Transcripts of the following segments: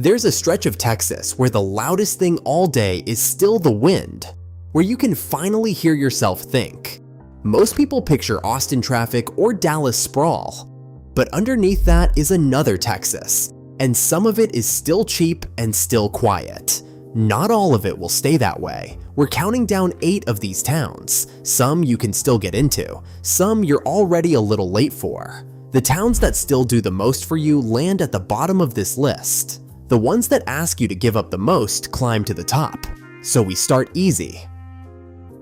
There's a stretch of Texas where the loudest thing all day is still the wind, where you can finally hear yourself think. Most people picture Austin traffic or Dallas sprawl, but underneath that is another Texas, and some of it is still cheap and still quiet. Not all of it will stay that way. We're counting down 8 of these towns. Some you can still get into, some you're already a little late for. The towns that still do the most for you land at the bottom of this list. The ones that ask you to give up the most climb to the top. So we start easy.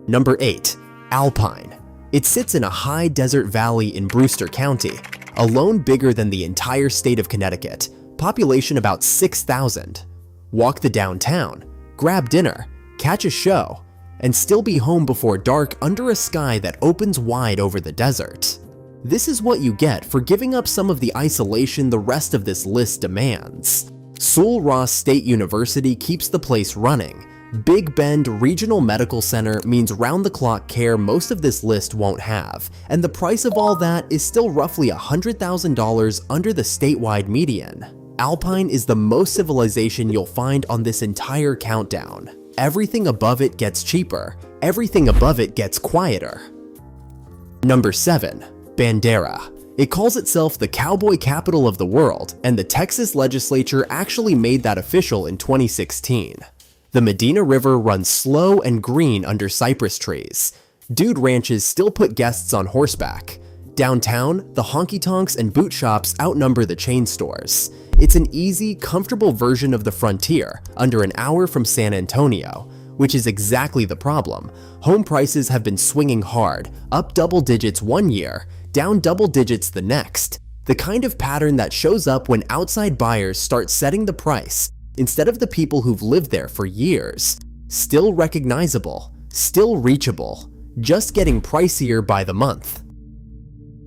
Number 8. Alpine. It sits in a high desert valley in Brewster County, alone bigger than the entire state of Connecticut, population about 6,000. Walk the downtown, grab dinner, catch a show, and still be home before dark under a sky that opens wide over the desert. This is what you get for giving up some of the isolation the rest of this list demands. Sul Ross State University keeps the place running. Big Bend Regional Medical Center means round-the-clock care most of this list won't have, and the price of all that is still roughly $100,000 under the statewide median. Alpine is the most civilization you'll find on this entire countdown. Everything above it gets cheaper, everything above it gets quieter. Number 7. Bandera. It calls itself the cowboy capital of the world, and the Texas legislature actually made that official in 2016. The Medina River runs slow and green under cypress trees. Dude ranches still put guests on horseback. Downtown, the honky-tonks and boot shops outnumber the chain stores. It's an easy, comfortable version of the frontier, under an hour from San Antonio, which is exactly the problem. Home prices have been swinging hard, up double digits one year, down double digits the next. The kind of pattern that shows up when outside buyers start setting the price, instead of the people who've lived there for years. Still recognizable, still reachable, just getting pricier by the month.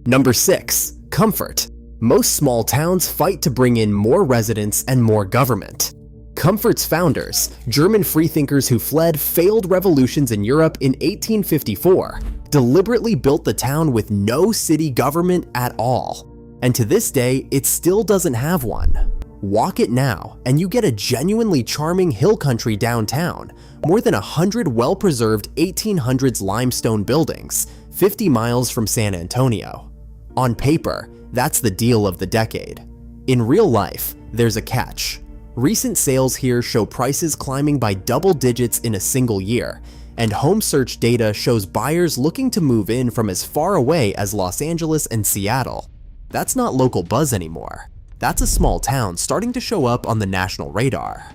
Number 6. Comfort. Most small towns fight to bring in more residents and more government. Comfort's founders, German freethinkers who fled failed revolutions in Europe in 1854, deliberately built the town with no city government at all. And to this day, it still doesn't have one. Walk it now, and you get a genuinely charming hill country downtown, more than 100 well-preserved 1800s limestone buildings, 50 miles from San Antonio. On paper, that's the deal of the decade. In real life, there's a catch. Recent sales here show prices climbing by double digits in a single year, and home search data shows buyers looking to move in from as far away as Los Angeles and Seattle. That's not local buzz anymore. That's a small town starting to show up on the national radar.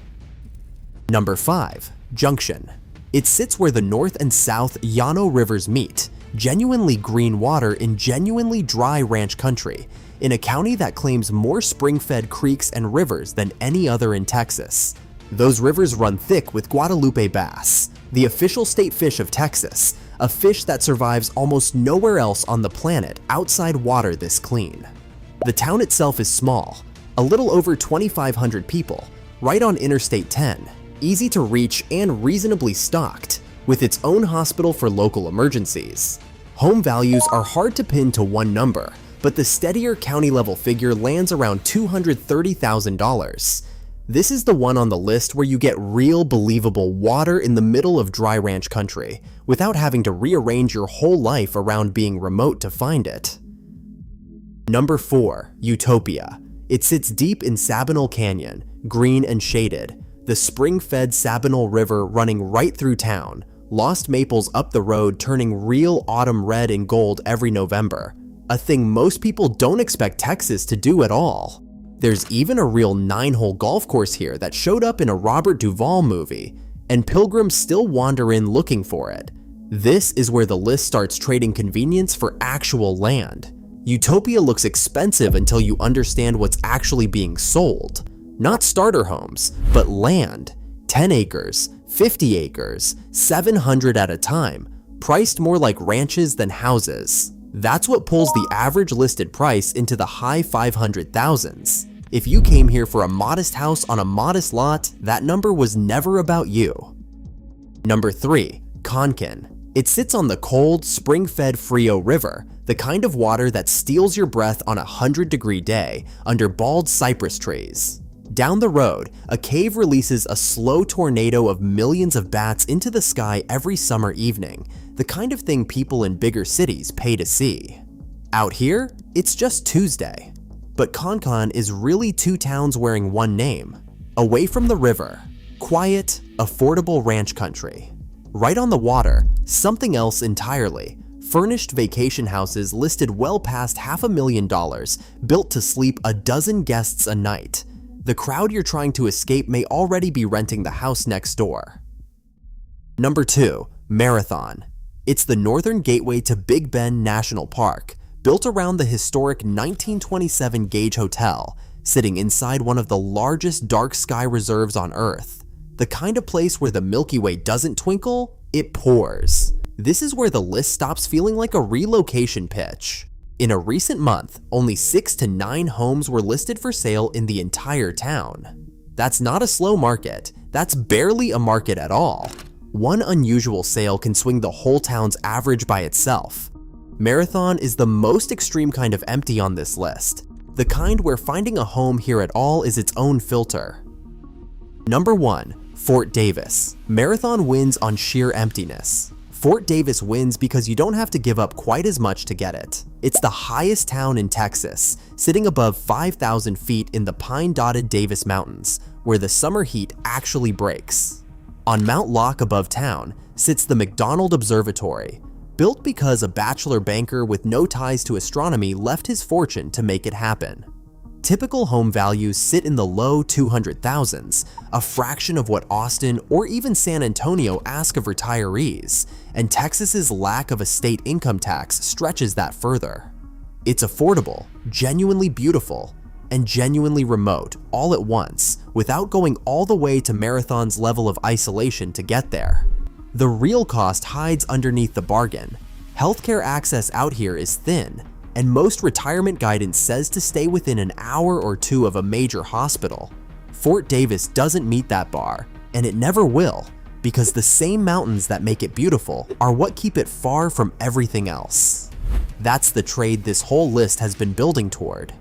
Number 5. Junction. It sits where the North and South Llano rivers meet, genuinely green water in genuinely dry ranch country, in a county that claims more spring-fed creeks and rivers than any other in Texas. Those rivers run thick with Guadalupe bass, the official state fish of Texas, a fish that survives almost nowhere else on the planet outside water this clean. The town itself is small, a little over 2,500 people, right on Interstate 10, easy to reach and reasonably stocked, with its own hospital for local emergencies. Home values are hard to pin to one number, but the steadier county-level figure lands around $230,000. This is the one on the list where you get real, believable water in the middle of dry ranch country, without having to rearrange your whole life around being remote to find it. Number 4. Utopia. It sits deep in Sabinal Canyon, green and shaded, the spring-fed Sabinal River running right through town, lost maples up the road turning real autumn red and gold every November, a thing most people don't expect Texas to do at all. There's even a real 9-hole golf course here that showed up in a Robert Duvall movie, and pilgrims still wander in looking for it. This is where the list starts trading convenience for actual land. Utopia looks expensive until you understand what's actually being sold. Not starter homes, but land. 10 acres, 50 acres, 700 at a time, priced more like ranches than houses. That's what pulls the average listed price into the high 500,000s. If you came here for a modest house on a modest lot, that number was never about you. Number 3. Konkan. It sits on the cold, spring-fed Frio River, the kind of water that steals your breath on a 100-degree day under bald cypress trees. Down the road, a cave releases a slow tornado of millions of bats into the sky every summer evening, the kind of thing people in bigger cities pay to see. Out here, it's just Tuesday. But Concon is really two towns wearing one name. Away from the river, quiet, affordable ranch country. Right on the water, something else entirely. Furnished vacation houses listed well past $500,000, built to sleep a dozen guests a night. The crowd you're trying to escape may already be renting the house next door. Number 2. Marathon. It's the northern gateway to Big Bend National Park, built around the historic 1927 Gage Hotel, sitting inside one of the largest dark sky reserves on Earth. The kind of place where the Milky Way doesn't twinkle, it pours. This is where the list stops feeling like a relocation pitch. In a recent month, only 6 to 9 homes were listed for sale in the entire town. That's not a slow market, that's barely a market at all. One unusual sale can swing the whole town's average by itself. Marathon is the most extreme kind of empty on this list, the kind where finding a home here at all is its own filter. Number 1. Fort Davis. Marathon wins on sheer emptiness. Fort Davis wins because you don't have to give up quite as much to get it. It's the highest town in Texas, sitting above 5,000 feet in the pine-dotted Davis Mountains, where the summer heat actually breaks. On Mount Locke above town sits the McDonald Observatory, built because a bachelor banker with no ties to astronomy left his fortune to make it happen. Typical home values sit in the low 200,000s, a fraction of what Austin or even San Antonio ask of retirees, and Texas's lack of a state income tax stretches that further. It's affordable, genuinely beautiful, and genuinely remote all at once, without going all the way to Marathon's level of isolation to get there. The real cost hides underneath the bargain. Healthcare access out here is thin, and most retirement guidance says to stay within an hour or two of a major hospital. Fort Davis doesn't meet that bar, and it never will, because the same mountains that make it beautiful are what keep it far from everything else. That's the trade this whole list has been building toward.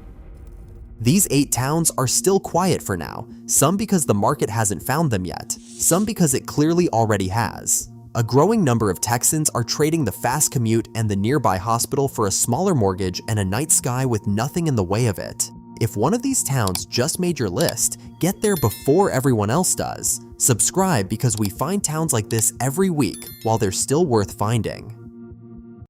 These 8 towns are still quiet for now, some because the market hasn't found them yet, some because it clearly already has. A growing number of Texans are trading the fast commute and the nearby hospital for a smaller mortgage and a night sky with nothing in the way of it. If one of these towns just made your list, get there before everyone else does. Subscribe because we find towns like this every week while they're still worth finding.